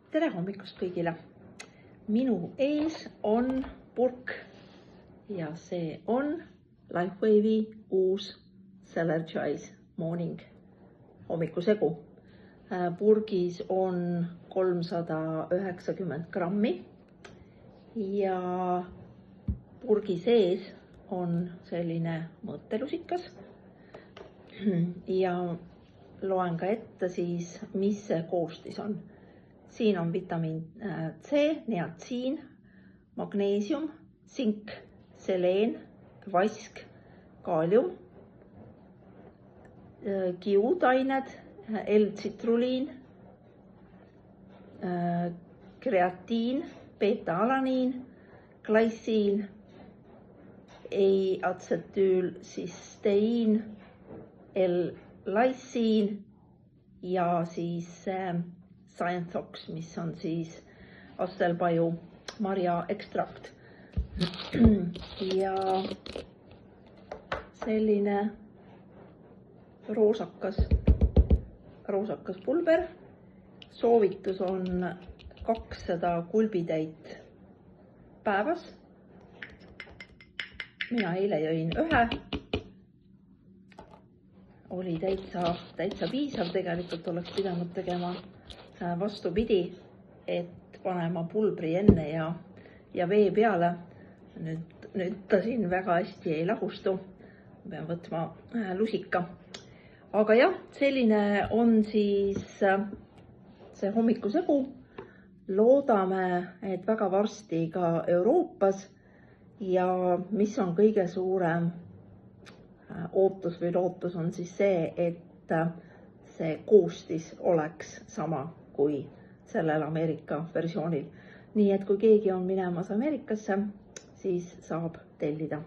Tere hommikust kõigile! Minu ees on purk ja see on Lifewave'i uus Celergise Morning hommikusegu. Purgis on 390 grammi ja purgi sees on selline mõõtelusikas ja loen ka ette siis, mis see koostis on. Siin on vitamiin C, niatsiin, magneesium, sink, seleen, vask, kaalium, kiudained, L-tsitruliin, kreatiin, beta-alaniin, glaisiin, ei-atsetüülsisteiin, L-laisiin ja siis Scienthox, mis on siis astelpaju marja ekstrakt. Ja selline roosakas pulber. Soovitus on 200 kulbitäit päevas. Mina eile jõin ühe. Oli täitsa piisav, tegelikult oleks pidanud tegema vastupidi, et panema pulbri enne ja vee peale. Nüüd ta siin väga hästi ei lahustu. Pean võtma lusika. Aga jah, selline on siis see hommikusegu. Loodame, et väga varsti ka Euroopas ja mis on kõige suurem ootus või lootus on siis see, et see koostis oleks sama kui sellel Ameerika versioonil. Nii et kui keegi on minemas Ameerikasse, siis saab tellida.